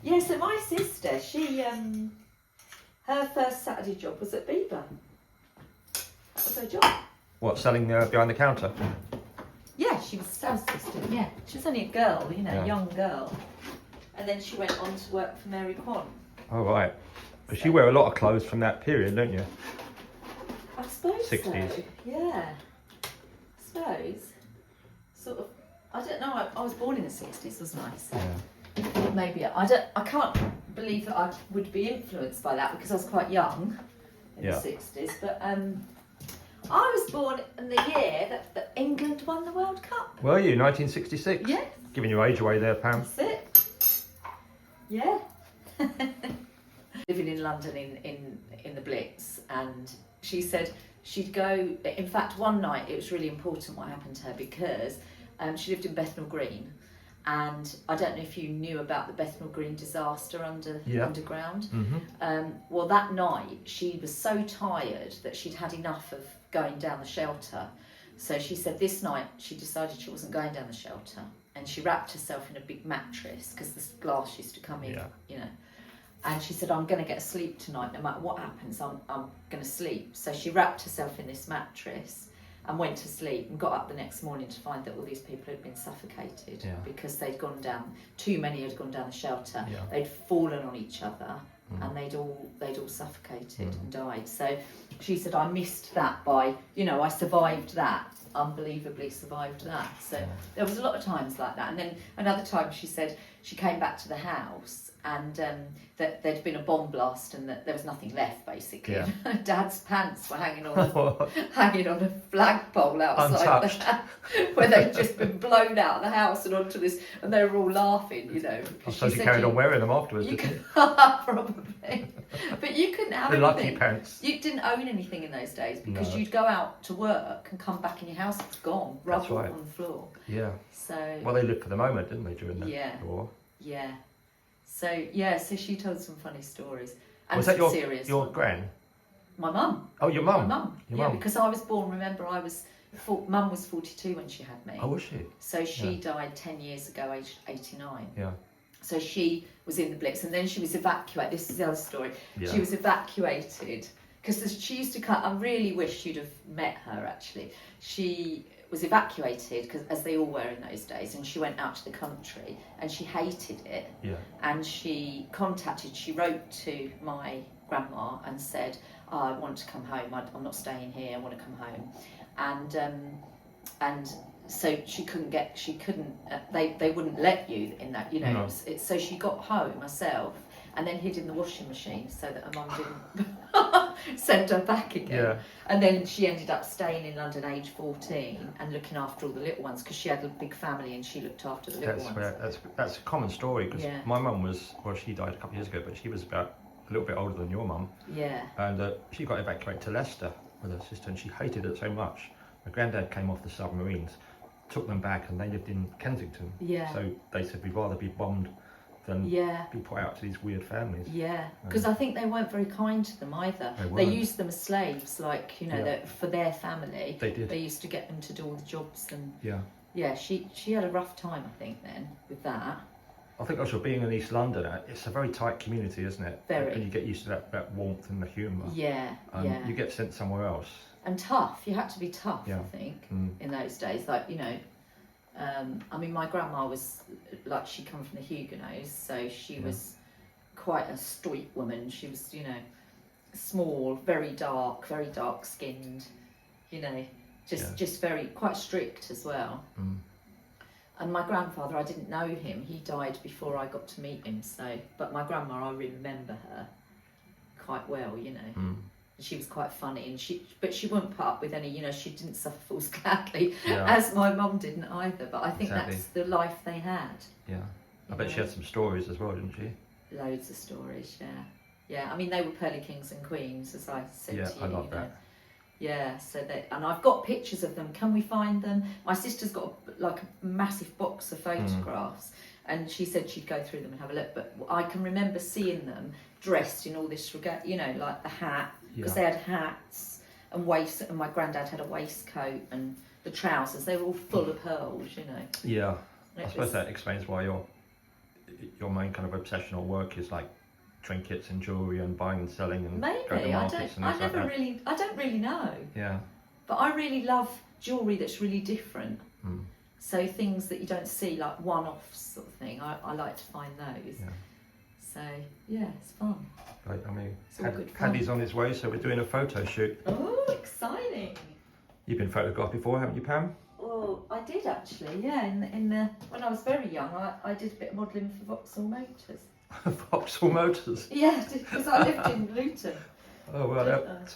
Yeah, so my sister, she, her first Saturday job was at Bieber. That was her job. What, selling behind the counter? Yeah, she was a sales assistant, yeah. She was only a girl, you know, Yeah. young girl. And then she went on to work for Mary Kwan. Oh, right. Because you wear a lot of clothes from that period, don't you? I suppose 60s. so, yeah. I suppose. Sort of, I don't know, I was born in the 60s, wasn't I? So Yeah. maybe, I can't believe that I would be influenced by that because I was quite young in the 60s. But I was born in the year that England won the World Cup. Were you, 1966? Yes. Giving your age away there, Pam. That's it. Yeah. Living in London in the Blitz, and she said she'd go, in fact one night it was really important what happened to her because she lived in Bethnal Green, and I don't know if you knew about the Bethnal Green disaster underground. Mm-hmm. Well, that night she was so tired that she'd had enough of going down the shelter, so she said this night she decided she wasn't going down the shelter, and she wrapped herself in a big mattress because the glass used to come in, you know. And she said, I'm going to get sleep tonight, no matter what happens, I'm going to sleep. So she wrapped herself in this mattress and went to sleep and got up the next morning to find that all these people had been suffocated because they'd gone down, too many had gone down the shelter, they'd fallen on each other and they'd all suffocated and died. So she said, I missed that by, you know, I survived that, unbelievably survived that. So there was a lot of times like that. And then another time she said she came back to the house and that there'd been a bomb blast and that there was nothing left basically. Yeah. Dad's pants were hanging on a flagpole outside Untouched. the house where they'd just been blown out of the house and onto this, and they were all laughing, you know. I suppose you carried on wearing them afterwards, You didn't could, you? probably. But you couldn't have The anything. lucky pants. You didn't own anything in those days because No. you'd go out to work and come back and your house was gone, That's rubble right. on the floor. Yeah. So Well, they lived for the moment, didn't they, during the war? Yeah. So she told some funny stories. And Was that some serious your ones. gran? My mum. Oh, your mum? My mum. Your Yeah, mum. because I was born, remember, Mum was 42 when she had me. Oh, was she? So she died 10 years ago, aged 89. Yeah. So she was in the Blitz and then she was evacuated. This is the other story. Yeah. She was evacuated because she used to cut. I really wish you'd have met her actually. She was evacuated because, as they all were in those days, and she went out to the country and she hated it. Yeah. And she wrote to my grandma and said, oh, I want to come home. I'm not staying here. I want to come home. And so they wouldn't let you in that, you know. No. So she got home herself and then hid in the washing machine so that her mum didn't send her back again. Yeah. And then she ended up staying in London age 14 and looking after all the little ones because she had a big family and she looked after the little ones. That's a common story because my mum she died a couple of years ago, but she was about a little bit older than your mum. Yeah. And she got evacuated to Leicester with her sister and she hated it so much. My granddad came off the submarines, took them back, and they lived in Kensington. Yeah. So they said we'd rather be bombed than be put out to these weird families. Yeah, because I think they weren't very kind to them either. They used them as slaves, like, you know, for their family. They did. They used to get them to do all the jobs and she had a rough time, I think, then with that. I think also being in East London, it's a very tight community, isn't it? Very. And you get used to that warmth and the humour. Yeah. You get sent somewhere else. And tough. You had to be tough, I think, in those days. Like, you know, I mean, my grandma was, like, she come from the Huguenots, so she was quite a stoic woman. She was, you know, small, very dark skinned, you know, just very, quite strict as well. And my grandfather, I didn't know him. He died before I got to meet him. So, but my grandma, I remember her quite well, you know. She was quite funny, and she wouldn't put up with any, you know, she didn't suffer fools gladly, as my mum didn't either. But I think that's the life they had. Yeah, I bet she had some stories as well, didn't she? Loads of stories, yeah. I mean, they were pearly kings and queens, as I said to you. Yeah, I love that. Yeah, and I've got pictures of them. Can we find them? My sister's got a massive box of photographs, and she said she'd go through them and have a look. But I can remember seeing them dressed in all this, you know, like the hat, because they had hats and waist, and my granddad had a waistcoat and the trousers. They were all full of pearls, you know. Yeah, I suppose that explains why your main kind of obsession or work is like trinkets and jewellery and buying and selling and Maybe, going to I markets and don't, things like that? I don't really know. Yeah. But I really love jewellery that's really different. Mm. So things that you don't see, like one-offs sort of thing, I like to find those. Yeah. So yeah, it's fun. Right, I mean, It's all good fun. Paddy's on his way, so we're doing a photo shoot. Oh, exciting! You've been photographed before, haven't you, Pam? Well, I did actually, yeah. When I was very young, I did a bit of modelling for Vauxhall Motors. Vauxhall Motors? Yeah, because I lived in Luton. Oh, well, that's,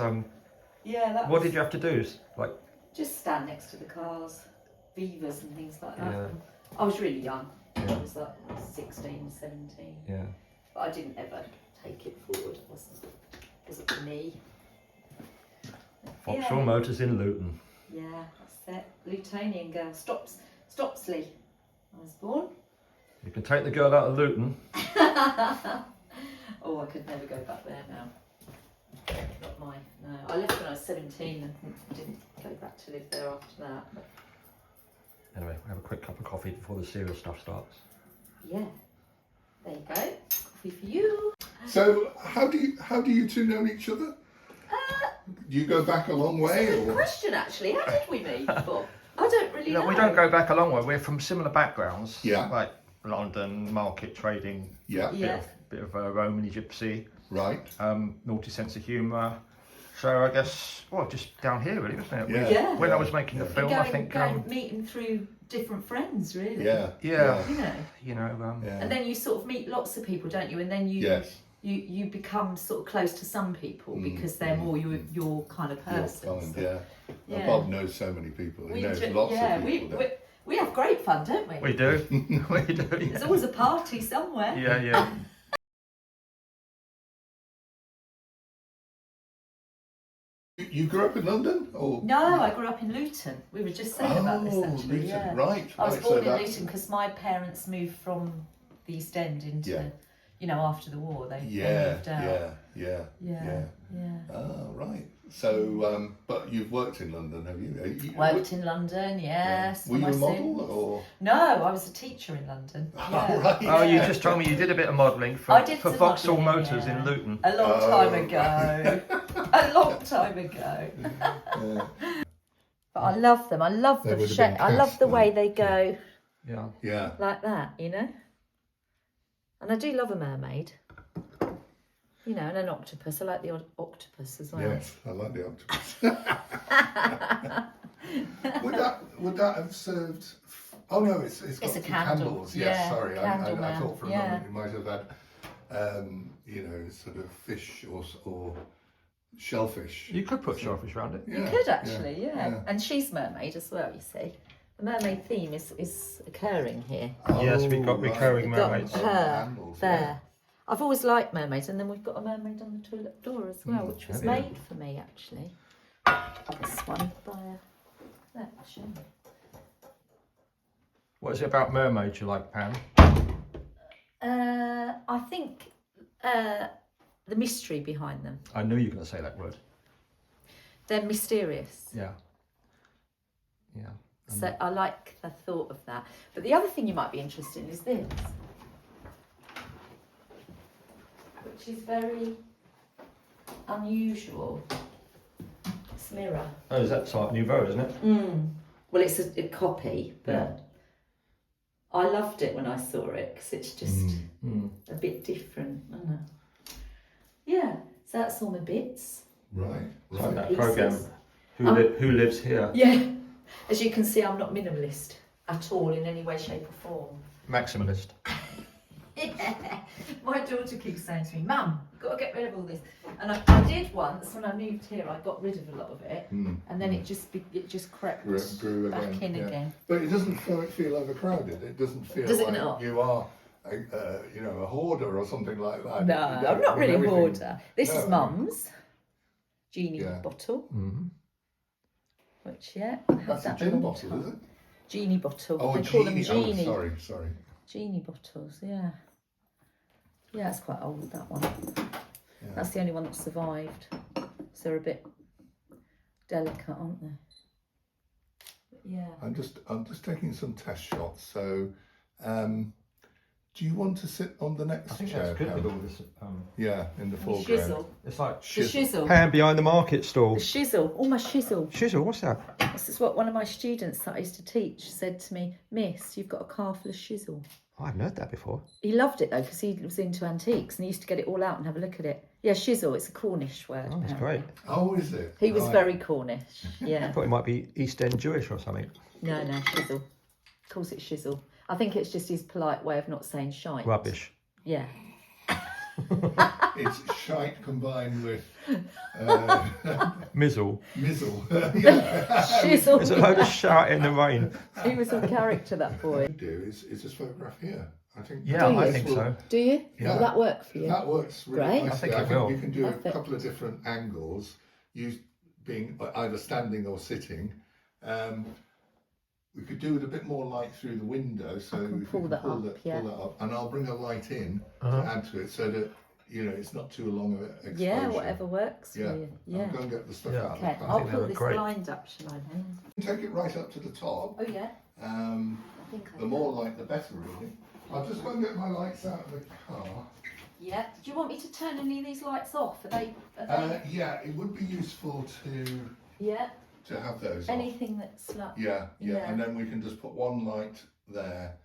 Yeah, that what was did you have to do? Like, just stand next to the cars, Vivas and things like that. Yeah. I was really young. Yeah. I was like 16, 17. yeah. But I didn't ever take it forward. It wasn't for me. Vauxhall Yeah. Motors in Luton. Yeah, that's it. Lutonian girl. Stopsley. I was born. You can take the girl out of Luton. Oh, I could never go back there now. Not mine. No, I left when I was 17 and didn't go back to live there after that. But Anyway, we'll have a quick cup of coffee before the serious stuff starts. yeah, there you go. Coffee for you. So how do you two know each other? Do you go back a long way? Good Or? question, actually. How did we meet, Bob? I don't really know. We don't go back a long way. We're from similar backgrounds. Yeah. Like London, market trading, Yeah. Yeah. bit of Romany gypsy, Right. naughty sense of humour. So I guess, well, just down here really, wasn't it? Yeah. Yeah. When I was making the film, I think, meeting through different friends, really. Yeah. Yeah. You know. you know, Yeah. And then you sort of meet lots of people, don't you? And then Yes. you become sort of close to some people because they're more your kind of person. Your kind, so- yeah. Yeah. Bob knows so many people. He knows lots of people. we have great fun, don't we? we do, we do. There's always a party somewhere. Yeah, yeah. You grew up in London, or? No, I grew up in Luton. We were just saying about this actually. Luton. Yeah. Right. I was right. born So in that's- Luton because my parents moved from the East End into, Yeah. you know, after the war. They Yeah. moved out. Yeah. Yeah. Oh, right. So, but you've worked in London, have you? Worked in London, yes. Were you for a my model, sins. or? No, I was a teacher in London. Yeah. Oh, right. Oh, you just told me you did a bit of modelling I for did for some Vauxhall modelling, Motors yeah. in Luton. A long time ago. A long time ago. But I love them. I love They the would have been I love the cast, way they go Yeah. Yeah. like that, you know. And I do love a mermaid. You know, and an octopus. I like the octopus as well. Yes, I like the octopus. would that have served? Oh no, it's got It's a two candle. candles. Yes, Yeah, sorry, candle I thought for a man, moment it might have had, you know, sort of fish or shellfish. You could put shellfish around it. You could actually, yeah. And she's mermaid as well, you see. The mermaid theme is occurring here. Yes, we've got right. recurring We've got mermaids. her Candles, there. yeah. I've always liked mermaids, and then we've got a mermaid on the toilet door as well, which was yeah. made for me actually. This one by that show. What is it about mermaids you like, Pam? I think the mystery behind them. I knew you were going to say that word. They're mysterious. Yeah. Yeah. So I like the thought of that. But the other thing you might be interested in is this, which is very unusual. It's mirror. Oh, is that Art Nouveau, isn't it? Well, it's a copy, but I loved it when I saw it because it's just a bit different, isn't it? Yeah, so that's all my bits. Right. It's like Right. that Pieces. programme, Who Lives Here? Yeah, as you can see, I'm not minimalist at all in any way, shape or form. Maximalist. Yeah. My daughter keeps saying to me, Mum, you've got to get rid of all this. And I did once when I moved here. I got rid of a lot of it, and then it just crept Grew back again, in yeah. again. But it doesn't feel overcrowded. It doesn't feel Does it like not? you are, you know, a hoarder or something like that. No, You know, I'm not really a everything- hoarder. This No, is Mum's genie Yeah. bottle, Mm-hmm. which I have That's a that gin long bottle, time. is it? Genie bottle. Oh, They a call them genie. genie. Oh, sorry. Genie bottles, yeah. Yeah, it's quite old, that one. Yeah. That's the only one that survived. So they're a bit delicate, aren't they? But yeah. I'm just taking some test shots. So, Do you want to sit on the next I think chair? that's good Pam? with all this. Yeah, in the foreground. Shizzle. It's like The shizzle. Pam behind the market stall. The shizzle. Oh, my shizzle. Shizzle, what's that? This is what one of my students that I used to teach said to me, Miss, you've got a car full of shizzle. I haven't heard that before. He loved it though because he was into antiques and he used to get it all out and have a look at it. Yeah, shizzle, it's a Cornish word. Oh, that's apparently. great. Oh, is it? He was Right. very Cornish, I yeah. thought it might be East End Jewish or something. No, shizzle. Calls it shizzle. I think it's just his polite way of not saying shite. Rubbish. Yeah. It's shite combined with Mizzle. mizzle. Yeah. Shizzle. There's a load of shout in the rain. He was a character, that boy. What we do is just photograph here. I think. Yeah, Do I you? think so. Do you? Yeah. Will that work for you? That works really Great. nicely. I think it will. we can do Perfect. a couple of different angles, being either standing or sitting. We could do it a bit more light through the window, so can we pull that up, yeah. pull that up, and I'll bring a light in Uh-huh. to add to it, so that it's not too long of an exposure. Yeah, whatever works Yeah. for you. Yeah. I'll go and get the stuff Yeah. out. Okay, of the I'll think they put look this great. blind up, shall I then? Take it right up to the top. Oh yeah, I think I The more light, the better, really. I'll just go and get my lights out of the car. Yeah. Do you want me to turn any of these lights off? Are they? Yeah, it would be useful Yeah. to have those off. Anything that's like. Yeah, Yeah. and then we can just put one light there.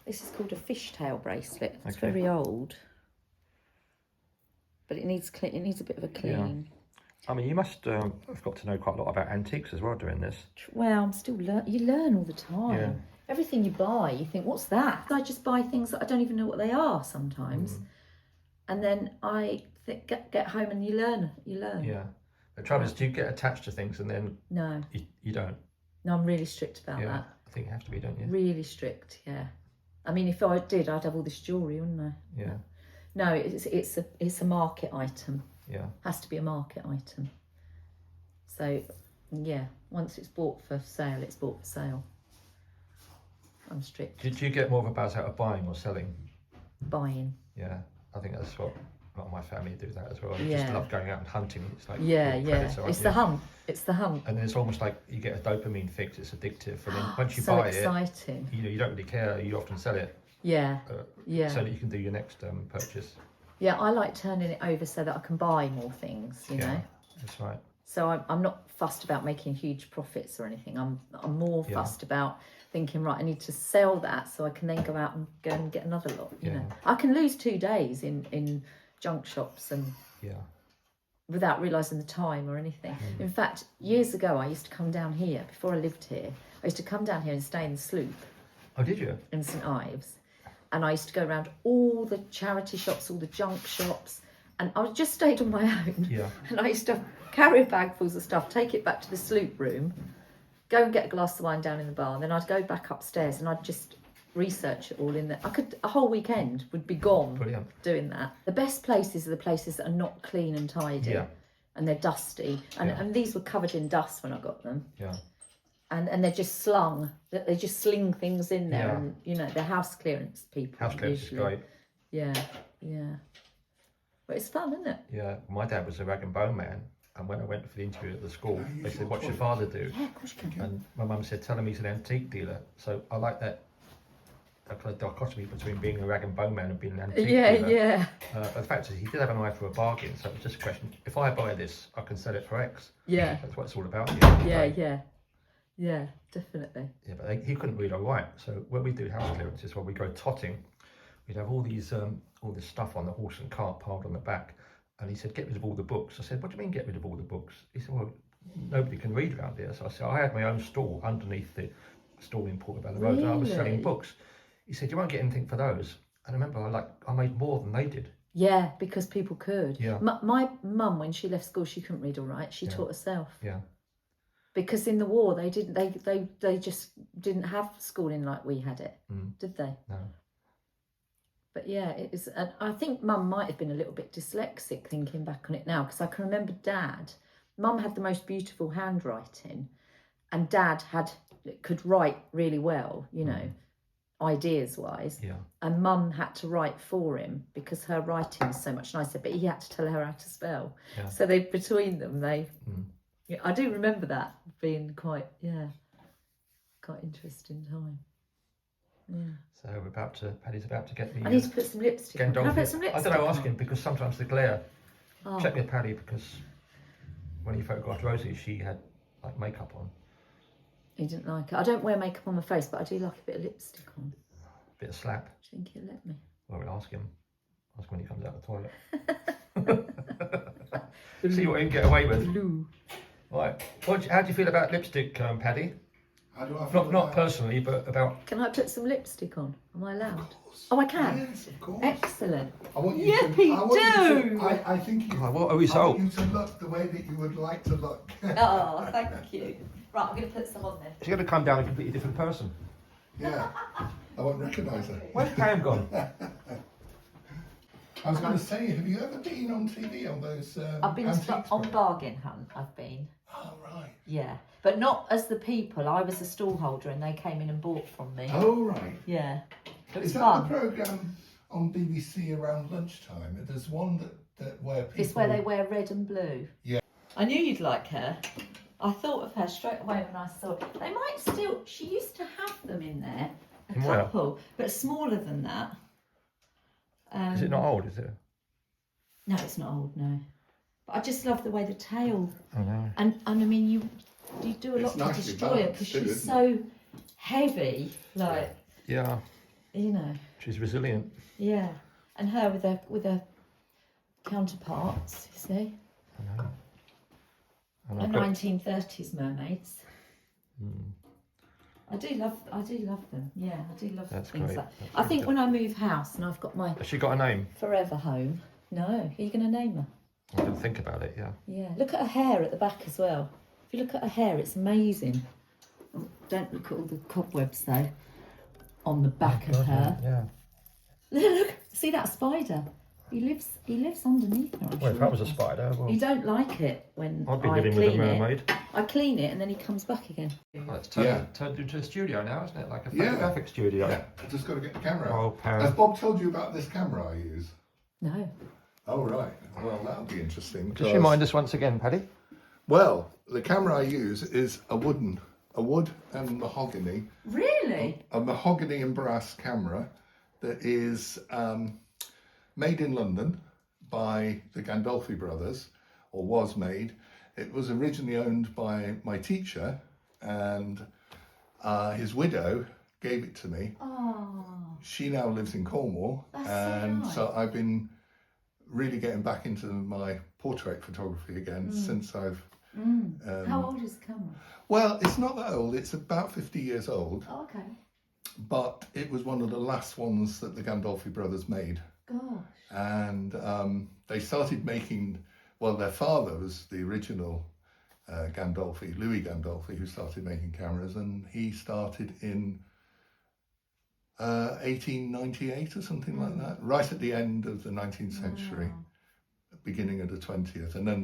This is called a fishtail bracelet. It's Okay. very old, but it needs clean. It needs a bit of a clean. I mean, you must have got to know quite a lot about antiques as well doing this. Well, I'm still you learn all the time. Yeah. Everything you buy, you think, what's that? I just buy things that I don't even know what they are sometimes, and then I get home and you learn. Yeah. The trouble is, do you get attached to things and then No, you don't? no, I'm really strict about Yeah. that. I think you have to be, don't you? Really strict, yeah. I mean, if I did, I'd have all this jewellery, wouldn't I? Yeah. No, it's a market item. Yeah. Has to be a market item. So, yeah, once it's bought for sale, it's bought for sale. I'm strict. Did you get more of a buzz out of buying or selling? Buying. Yeah. I think that's what a lot of my family do that as well. They Yeah. just love going out and hunting. It's like Yeah, you're a yeah. predator, aren't It's you? the hunt. It's the hunt. And then it's almost like you get a dopamine fix. It's addictive. And then once you So buy exciting. it, you don't really care. You often sell it Yeah, yeah. so that you can do your next purchase. Yeah, I like turning it over so that I can buy more things, you know. That's right. So I'm not fussed about making huge profits or anything. I'm more Yeah. fussed about thinking, right, I need to sell that so I can then go out and go and get another lot. You Yeah. know, I can lose 2 days in junk shops and Yeah. without realising the time or anything. In fact, years ago, I used to come down here before I lived here. I used to come down here and stay in the Sloop Oh, did you? in St Ives, and I used to go around all the charity shops, all the junk shops, and I just stayed on my own. Yeah. And I used to carry a bag full of stuff, take it back to the Sloop room, go and get a glass of wine down in the bar, and then I'd go back upstairs and I'd just research it all in there. A whole weekend would be gone Brilliant. doing that. The best places are the places that are not clean and tidy. Yeah. And they're dusty. And, Yeah. and these were covered in dust when I got them. Yeah. And they're just slung. They just sling things in there. Yeah. And, you know, they're house clearance people. House clearance is usually. great. Yeah, yeah. But it's fun, isn't it? Yeah. My dad was a rag and bone man. And when I went for the interview at the school, they said, "What's your father do?" Yeah, of course you can. And my mum said, "Tell him he's an antique dealer." So I like that kind of dichotomy between being a rag and bone man and being an antique Yeah, dealer. yeah. But the fact is, he did have an eye for a bargain. So it's just a question: if I buy this, I can sell it for X. Yeah, That's what it's all about. yeah. Yeah, definitely. Yeah, but he couldn't read or write. So when we do house clearances, when we go totting, we'd have all this stuff on the horse and cart piled on the back. And he said, "Get rid of all the books." I said, "What do you mean get rid of all the books?" He said, "Well, nobody can read around here." So I said, "I had my own stall underneath the stall in Portobello Road, and I was selling Really? books." He said, "You won't get anything for those." And I remember I made more than they did. Yeah, because people could. Yeah. My mum, when she left school, she couldn't read all right. She taught herself. Yeah. Because in the war, they didn't. They just didn't have schooling like we had it, did they? No. But yeah, it was. And I think Mum might have been a little bit dyslexic thinking back on it now, because I can remember Dad. Mum had the most beautiful handwriting, and Dad could write really well, you know, ideas wise. Yeah. And Mum had to write for him because her writing was so much nicer, but he had to tell her how to spell. Yeah. So between them, yeah, I do remember that being quite interesting time. So Paddy's about to get me. I need to put some lipstick on. Can I Gandolfi. put some lipstick I don't know, on? ask him, because sometimes the glare. Oh. Check with Paddy, because when he photographed Rosie, she had like makeup on. He didn't like it. I don't wear makeup on my face, but I do like a bit of lipstick on. Bit of slap. Do you think he'll let me? Well, we'll ask him. Ask when he comes out of the toilet. See what he can get away with. Right. How do you feel about lipstick, Paddy? How do I feel Not about- personally, but about. Can I put some lipstick on? Am I allowed? Of course. Oh, I can? Yes, of course. Excellent. I want you Yippee I want you do! to, I think you, Oh, what a I result. want you to look the way that you would like to look. Oh, thank you. Right, I'm going to put some on then. She's going to come down a completely different person. Yeah, I won't recognise her. Where's Pam gone? I was going to say, have you ever been on TV on those I've been antiques on programs? Bargain Hunt, I've been. Oh, right. Yeah. But not as the people. I was a stall holder and they came in and bought from me. Oh, right. Yeah. It was Is that fun. the programme on BBC around lunchtime? There's one that where people... It's where they wear red and blue. Yeah. I knew you'd like her. I thought of her straight away when I saw it. They might still... She used to have them in there. A In where? couple. But smaller than that. Is it not old, is it? No, it's not old, no. But I just love the way the tail... I know. And I mean, you do a It's lot to nicely destroy her balanced because too, she's isn't so heavy, like, Yeah, you know, she's resilient. yeah. And her with her counterparts, you see, I know. And a I've got, 1930s mermaids. I do love them. Yeah, I do love That's things great. like. That's I really think good. when I move house and I've got my Has she got a name? forever home. No, are you going to name her? I didn't think about it, yeah. Yeah. Look at her hair at the back as well. If you look at her hair, it's amazing. Oh, don't look at all the cobwebs though on the back of her. Yeah. Look, see that spider? He lives underneath her. I'm Well, if sure that was a he does. spider, well, You don't like it when I'd be I living with a clean it. mermaid. I clean it and then he comes back again. Oh, it's Yeah. turned into a studio now, isn't it? Like a Yeah. photographic studio. Yeah, I just got to get the camera out. Oh, Pam. Has Bob told you about this camera I use? No. Oh, right. Well, that'll be interesting. Just because- remind us once again, Paddy. Well, the camera I use is a wood and mahogany, Really? a mahogany and brass camera that is made in London by the Gandolfi brothers, or was made. It was originally owned by my teacher, and his widow gave it to me. Oh. She now lives in Cornwall, That's so and nice. so I've been really getting back into my portrait photography again since I've... How old is the camera? Well, it's not that old, it's about 50 years old, Oh, okay. but it was one of the last ones that the Gandolfi brothers made. Gosh. And they started making, well, their father was the original Gandolfi, Louis Gandolfi, who started making cameras, and he started in 1898 or something like that, right at the end of the 19th century, beginning of the 20th. And then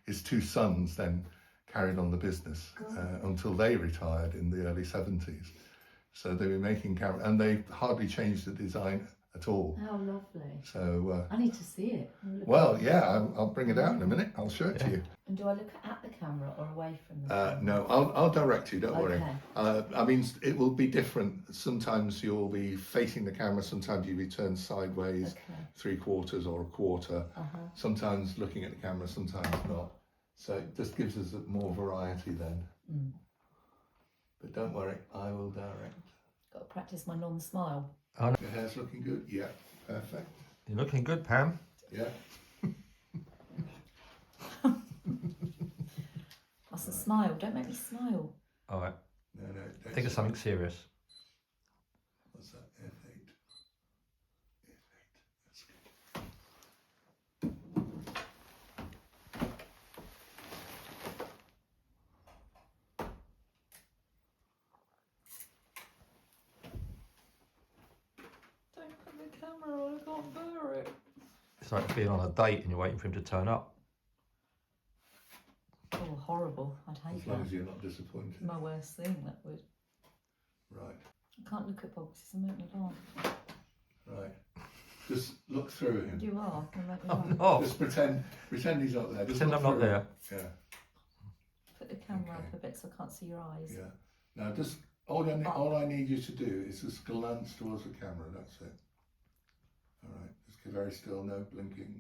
his two sons then carried on the business until they retired in the early 70s. So they were making cameras, and they hardly changed the design at all. How lovely. So, I need to see it. well, yeah, I'll bring it out in a minute. I'll show it to you. And do I look at the camera or away from the camera? No, I'll direct you, don't worry. Okay. I mean, it will be different. Sometimes you'll be facing the camera, sometimes you be turned sideways, Okay. 3/4 or a quarter. Sometimes looking at the camera, sometimes not. So it just gives us more variety then. But don't worry, I will direct. Got to practice my non-smile. Your hair's looking good? Yeah, perfect. You're looking good, Pam. Yeah. Mustn't smile. Don't make me smile. All right. No, don't Think of something serious. What's that? F8. That's good. Don't put the camera on. I can't bear it. It's like being on a date and you're waiting for him to turn up. Oh, horrible. I'd hate As long that. as you're not disappointed. It's my worst thing, that would. Right, I can't look at boxes and make me laugh. right. Just look through him. You are. You'll make me I'm laugh. not. Just pretend he's not there. Just Pretend look I'm not through him. there. Yeah, Put the camera Okay. up a bit so I can't see your eyes. yeah. Now just All I need you to do is just glance towards the camera. That's it. All right. Just get very still. No blinking.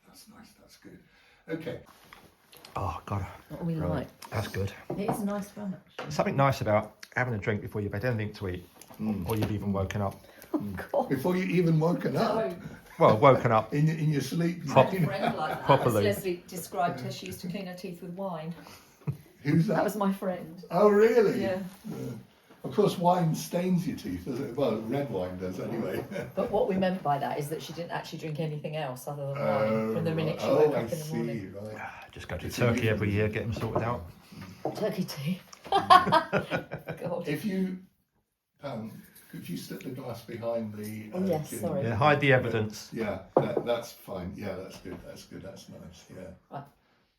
That's nice. That's good. Okay. Oh, God. What are we Right. like? That's good. It is a nice one, actually. Something nice about having a drink before you've had anything to eat, or you've even woken up. Oh, God. Before you even woken up No. Well, woken up. in your sleep. I had a friend like that. Properly. As Leslie described her, she used to clean her teeth with wine. Who's that? That was my friend. Oh, really? Yeah. Of course, wine stains your teeth, doesn't it? Well, red wine does anyway. But what we meant by that is that she didn't actually drink anything else other than wine from the minute she woke up in the morning. Right. Just go to Turkey every year, get them sorted out. Turkey tea. God. If you, could you slip the glass behind the? Oh, yes, gin? sorry. Yeah, hide the evidence. Yeah, that's fine. Yeah, that's good. That's good. That's nice. Yeah. Right.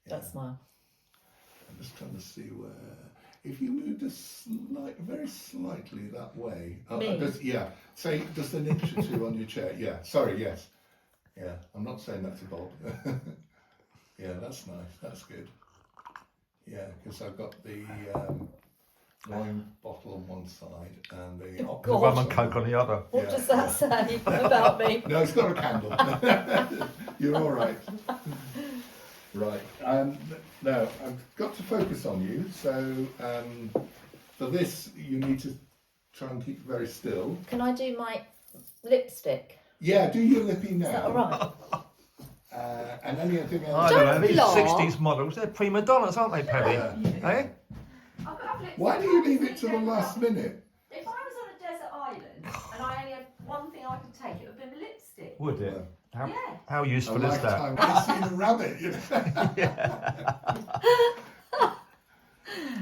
Yeah. Don't smile. I'm just trying to see where. If you move very slightly that way. Me? Say just an inch or two on your chair. Yeah. Sorry. Yes. Yeah. I'm not saying that to Bob. Yeah, that's nice. That's good. Yeah, because I've got the wine bottle on one side and the Oh, The God. rum and coke on the other. What Yeah. does that say about me? No, it's got a candle. You're all right. Right. Now, I've got to focus on you. So for this, you need to try and keep very still. Can I do my lipstick? Yeah, do your lippy now. Is that all right? And anything I else. don't know, these laugh. 60s models, they're prima donnas, aren't they, Paddy? Yeah. Eh? Why do you leave it to the last minute? If I was on a desert island and I only had one thing I could take, it would be my lipstick. Would it? How, Yeah. how A useful is that? lifetime. I've seen a rabbit. You know?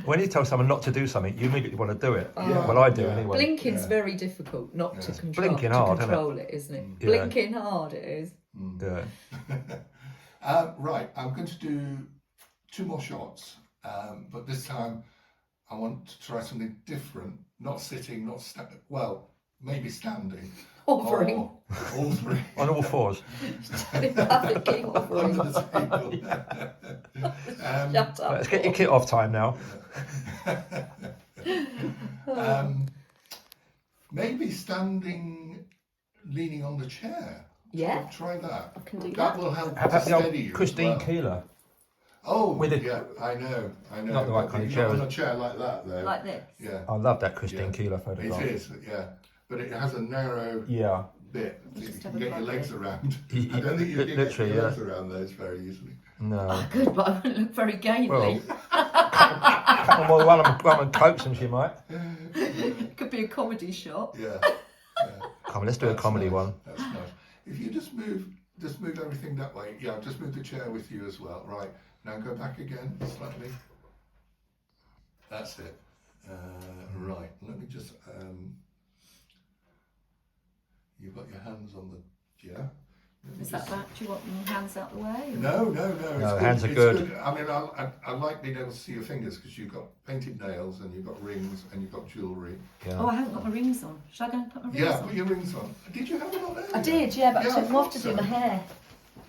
When you tell someone not to do something, you immediately want to do it. Yeah, Well, I do yeah. anyway. Blinking's Yeah. very difficult not to Yeah. control. Blinking to hard, isn't it? control it, isn't it? Yeah. Blinking hard it is. Yeah. Right, I'm going to do 2 more shots, but this time I want to try something different. Not sitting, well, maybe standing. Hovering. Or all 3. On all fours. Telepathic hovering. Under the table. Shut up. Let's get your kit off time now. Maybe standing, leaning on the chair. Yeah. Try that. I can do That that. will help How to about the steady old you. as Christine well. Keeler? Oh, With a- yeah, I know. Not the right kind of chair, Not is on a chair like that, though. Like this. Yeah, I love that Christine Yeah. Keeler photograph. it is. Yeah, but it has a narrow Yeah. bit that you Just can have a get your look legs at it. around. Y- I don't think you can get literally, your legs yeah. around those very easily. No. Oh, good, but I wouldn't look very gainly. Well, couple more rum and cokes and she might. It could be a comedy shot. Yeah. Come on, let's do a That's comedy nice. one. That's nice. If you just move everything that way. Yeah, just move the chair with you as well. Right. Now go back again slightly. That's it. Right. Let me just. You've got your hands on the. Yeah. Let me Is that just- back? Do you want your hands out the way? or- No. It's No, good. hands are It's good. I mean, I like being able to see your fingers because you've got painted nails and you've got rings and you've got jewellery. Oh, Yeah. I haven't got my rings on. Should I go and put my rings Yeah, on? put your rings on. Did you have them on earlier? I did, yeah, but Yeah, I took them off to so. do my hair.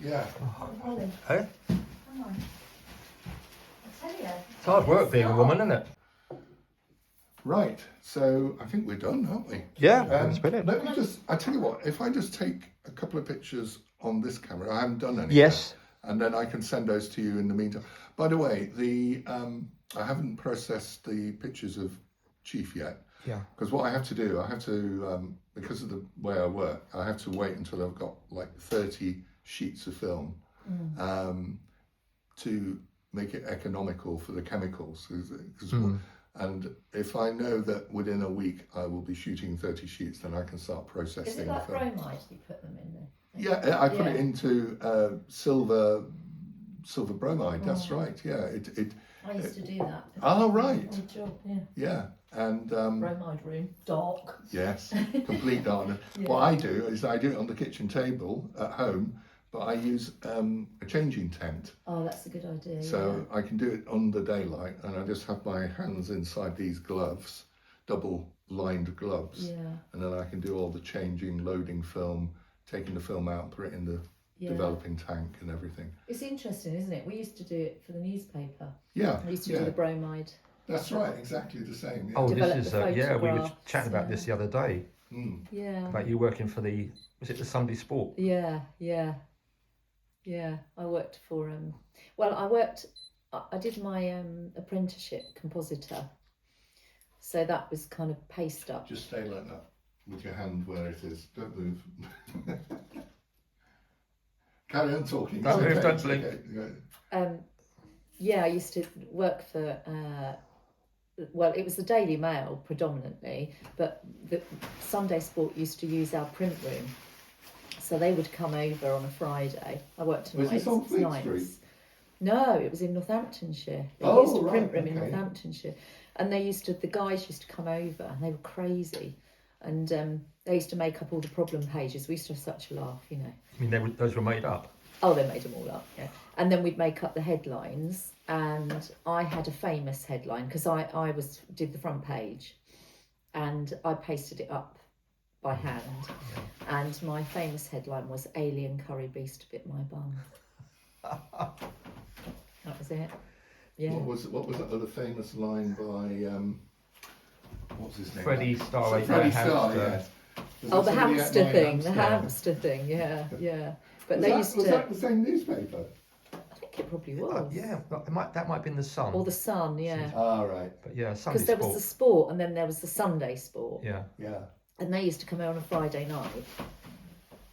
Yeah. Oh, Ollie, Hey? come on. I tell you. It's hard work being a woman, isn't it? Right. So I think we're done, aren't we? Yeah, that's brilliant. Let me just. I tell you what. If I just take a couple of pictures on this camera, I haven't done any. Yes. And then I can send those to you in the meantime. By the way, I haven't processed the pictures of Chief yet. Yeah. Because what I have to do, because of the way I work, I have to wait until I've got like 30 sheets of film to make it economical for the chemicals. And if I know that within a week I will be shooting 30 sheets, then I can start processing Is it the like film. bromide you put them in there? Yeah, I put it Yeah. into silver bromide. That's right. Yeah, it. I used to do that. Oh, right. On the job, yeah. Yeah, and Bromide room, dark. yes, complete darkness. Yeah. What I do is I do it on the kitchen table at home, but I use a changing tent, Oh, that's a good idea. so I can do it under daylight, and I just have my hands inside these gloves, double lined gloves, Yeah. and then I can do all the changing, loading film, taking the film out, put it in the developing tank and everything. It's interesting, isn't it? We used to do it for the newspaper. Yeah, We used to do the bromide. That's right, exactly the same. Yeah. Oh, Develop this is the yeah. We were photographs, chatting about this the other day Yeah. about you working for was it the Sunday Sport? Yeah. I worked for I did my apprenticeship compositor. So that was kind of paced up. Just stay like that with your hand where it is. Don't move. Carry on talking. Don't move, don't blink. Okay. Yeah, I used to work for it was the Daily Mail predominantly, but the Sunday Sport used to use our print room. So they would come over on a Friday. I worked Was this on Fleet Street? No, it was in Northamptonshire. They Oh, used a print right, room in okay. Northamptonshire. And the guys used to come over and they were crazy. And they used to make up all the problem pages. We used to have such a laugh, you know. I mean, those were made up. Oh, they made them all up, yeah. And then we'd make up the headlines. And I had a famous headline because I did the front page. And I pasted it up by hand. And my famous headline was "Alien Curry Beast Bit My Bum." That was it. Yeah. What was that other famous line by what's his name? Freddie Starr. Freddie Starr, yes. Oh, the Somebody ate hamster my thing. The hamster thing. Yeah. But was that the same newspaper? I think it probably was. Yeah, that might have been the Sun. Or the Sun, yeah. Ah, right. But yeah, Sunday Because there Sport. was the Sport and then there was the Sunday Sport. Yeah. Yeah. And they used to come out on a Friday night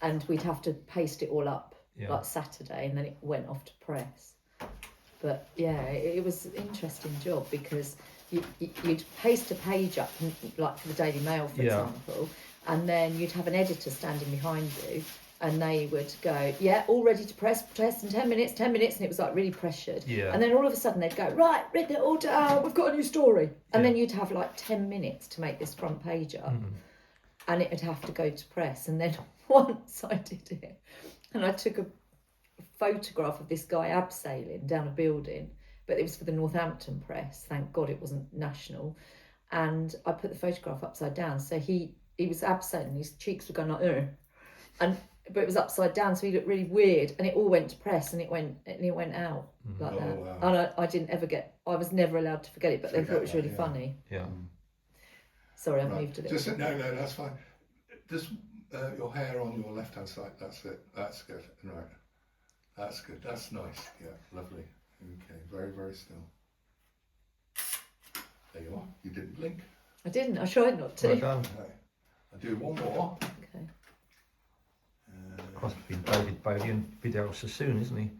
and we'd have to paste it all up like Saturday and then it went off to press. But yeah, it was an interesting job because you'd paste a page up, like for the Daily Mail, for example, and then you'd have an editor standing behind you and they would go, yeah, all ready to press in 10 minutes, and it was like really pressured. Yeah. And then all of a sudden they'd go, right, written it all down, we've got a new story. And then you'd have like 10 minutes to make this front page up. And it would have to go to press. And then once I did it, and I took a photograph of this guy abseiling down a building, but it was for the Northampton press. Thank God it wasn't national. And I put the photograph upside down. So he was abseiling, his cheeks were going like, but it was upside down, so he looked really weird. And it all went to press, and it went out like that. Wow. And I didn't ever I was never allowed to forget it, but they thought it was really funny. Yeah. Sorry, I've moved a little. No, that's fine. Just your hair on your left-hand side. That's it. That's good. Right. That's good. That's nice. Yeah, lovely. Okay, very, very still. There you are. You didn't blink. I didn't. I tried not to. Well done. Okay. I'll do one more. Okay. Must be David Bailey and Vidal Sassoon, isn't he?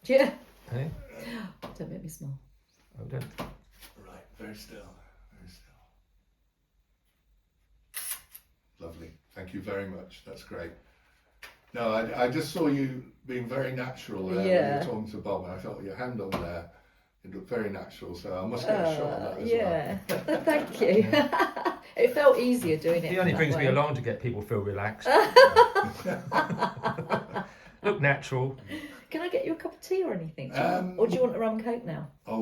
Yeah. Hey? Don't make me smile. Oh, don't. Right, very still. Very still. Lovely. Thank you very much. That's great. No, I just saw you being very natural there when you were talking to Bob, and I thought your hand on there, it looked very natural, so I must get a shot of that as well. Thank you. It felt easier doing it. He only that brings me way. along to get people feel relaxed. Look natural. Can I get you a cup of tea or anything? Or do you want a rum and coke now? Oh,